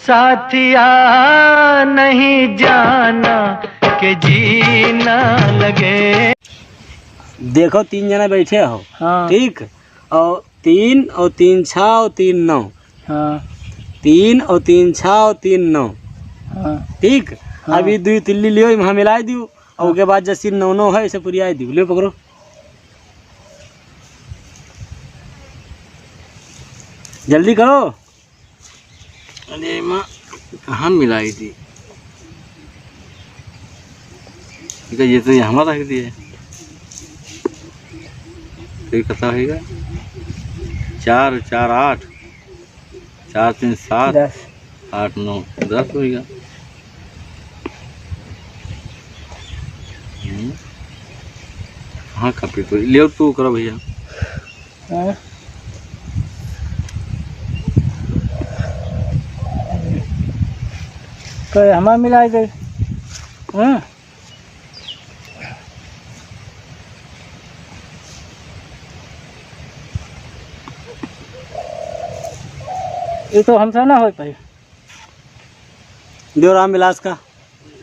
साथिया नहीं जाना कि जीना लगे। देखो 3 जना बैठे हो। हाँ। ठीक। और 3 और 3 6 और 3 9। हाँ 3 और 3 6 और 3 9। हाँ ठीक। हाँ। अभी 2 तिल्ली लियो वहाँ मिला दियो और उसके बाद जैसे 9 9 है इसे पूरी दियो। ले पकड़ो जल्दी करो। अरे माँ कहाँ मिलाई थी ये तो यहाँ रख दिए। तो कितना होगा 4 4 8 4 3 7 10 8 9 10 होगा। हाँ कापी तो ले तू करो भैया। हाँ। कोई हमारा मिलाई दे। हाँ ये तो हमसे ना हो पाई। देवराम विलास का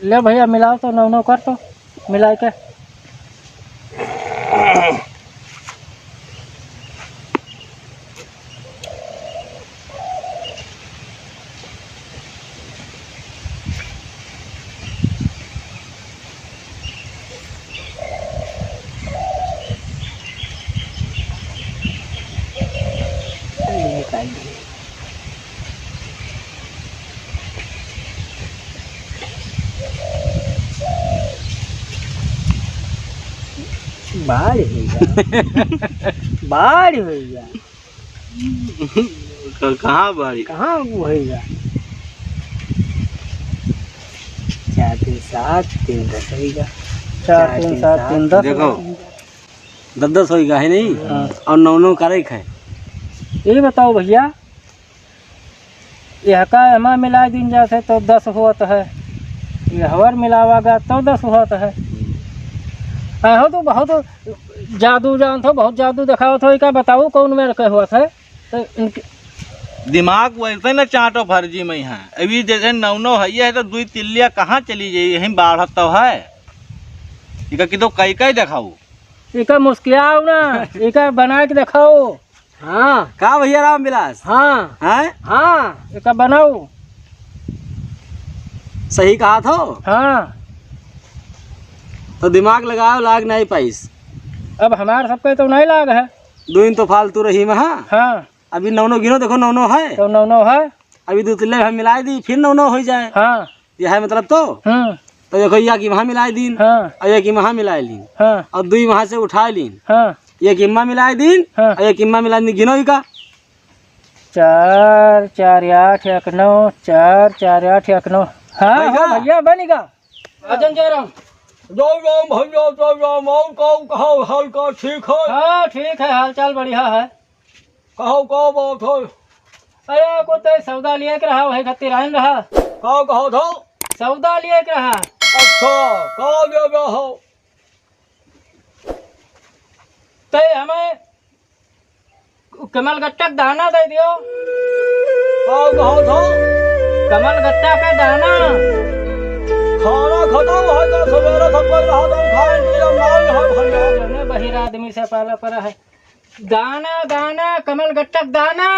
ले भैया मिलाओ तो 9 9 कर तो मिला के। बाढ़ बाढ़ होगा। कहाँ बारी कहाँ होगा। 4 3 7 3 10 होगा। 4 3 7 3 10 देखो 10 10 होगा है नहीं। हाँ। और 9 9 करे है। ये बताओ भैया यह का हमा मिला दिन जाते तो 10 होत है। ये हवर मिलावागा तो 10 होत है। हो तो बहुत जादू जानते हो बहुत जादू दिखाओ तो क्या बताओ कौन मेरे के हुआ था। तो इनके दिमाग वैसे न चाटो फर्जी में है। अभी जैसे 9 9 है तो 2 तिल्लियाँ कहाँ चली जाए यहीं बाढ़ तो है। इका कि तो कई कई दिखाओ इका मुस्कियाओ ना इका बना के दिखाओ। हाँ का भैया राम विलास। हाँ हैं हाँ इका बनाओ। सही कहा था। हाँ तो दिमाग लगाओ लाग नहीं पाइस। अब हमारे सबके तो नहीं लाग है। 2 दिन तो फालतू रही में। हाँ हाँ अभी 9 9 गिनो देखो 9 9 है। तो 9 9 है। अभी 2 तिल्ले हम मिला दी फिर 9 9 हो जाए। हाँ यह है मतलब तो देखो या कि वहाँ मिला दीन। हाँ और एक वहाँ मिला लीन। हाँ और 2 वहाँ से उठा लीन। हाँ एक इम्मा मिला दीन। हाँ। और एक इम्मा मिला दी गिनो का 4 4 8 1 9 4 4 8 1 9। हाँ भैया। हाँ भैया बनेगा। अजन जयराम जय राम भैया जय राम। और कहो हाल का ठीक है। हाँ ठीक है हाल चाल बढ़िया है। कहो बात है। अरे को तो सौदा लिए के रहा वही खातिर आइन रहा। कहो था। सौदा लिए के रहा। अच्छा कहा ले गया हो। तो हमें कमल गट्टा का दाना दे दियो। कहा था कमल गट्टा का दाना खाना खत्म है तो सवेरे सब कोई रहा तो खाए पिए नहीं है भैया। जौने बहिर आदमी से पाला पड़ा है। दाना दाना कमल गट्टा का दाना।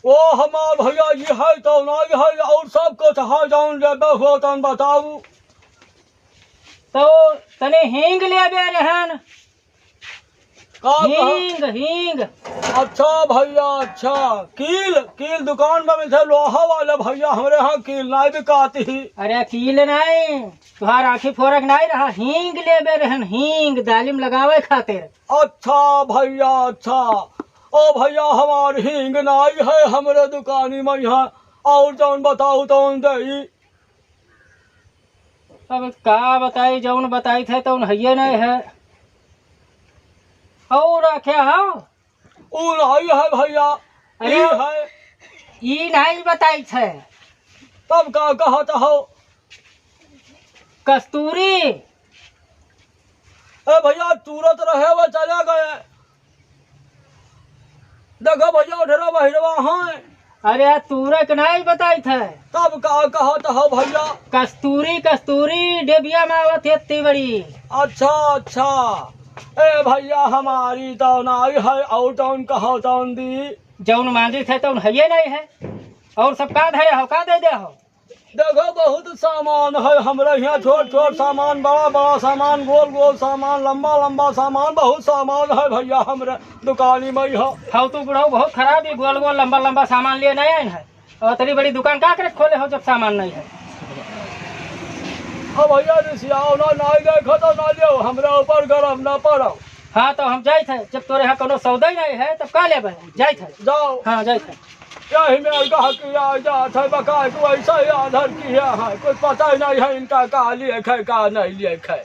वो हमार भैया ये है तो नहीं है और सब कुछ है जान ले हो तन बताऊ। तो तने हींग ले बे रहन। का हींग हींग। अच्छा भैया अच्छा। कील दुकान में मिलते लोहा वाले भैया हमारे यहाँ कील नहीं बिकाती ही। अरे कील नहीं तुहार आँखी फोरक नहीं रहा। हींग ले बे रहन हींग दालिम लगावे खातिर। अच्छा भैया अच्छा। ओ भैया हमारी हींग नहीं है हमारे दुकानी में यहाँ और जौन बताऊ तौन दे। अब का बताई जौन बताई थे तो है नहीं है। और क्या है ऊ नहीं है भैया। अरे ई है ई नहीं बताई थे। तब का कहत हो। कस्तूरी। ए भैया तुरंत रहे वो चले गए। देखो भैया ढेरा बहिरवा हैं अरे तूरे के नहीं बताई थे। तब का कहत हो भैया? कस्तूरी कस्तूरी डेबिया में आवत है इतनी बड़ी। अच्छा अच्छा। ए भैया हमारी तो नाई है और टौन कहो टौन दी। जौन मांगी थे तो है नहीं है। और सब का धरे हो का दे दे हो? देखो बहुत सामान है हमारे यहाँ, छोट छोट सामान, बड़ा बड़ा सामान, गोल गोल सामान, लंबा लंबा सामान, बहुत सामान है भैया हमारे दुकानी में हो। हाँ तू बुढ़ाऊ बहुत खराब है, गोल गोल लंबा लंबा सामान लिए नहीं आए है। और तेरी बड़ी दुकान का करे खोले हो जब सामान नहीं है? अब भैया रिसियाओ ना नहीं देखो तो ना लियो, हमारे ऊपर गरम ना पड़ो। हाँ तो हम जाए थे, जब तोरे यहाँ कोनो सौदा ही नहीं है तब का लेबे? जाए थे। जाओ। हाँ जाए थे। यही में कहा किया जात है बकाय को ऐसा ही आधार किया है, कोई पता ही नहीं है इनका का लिए है का नहीं लिए है।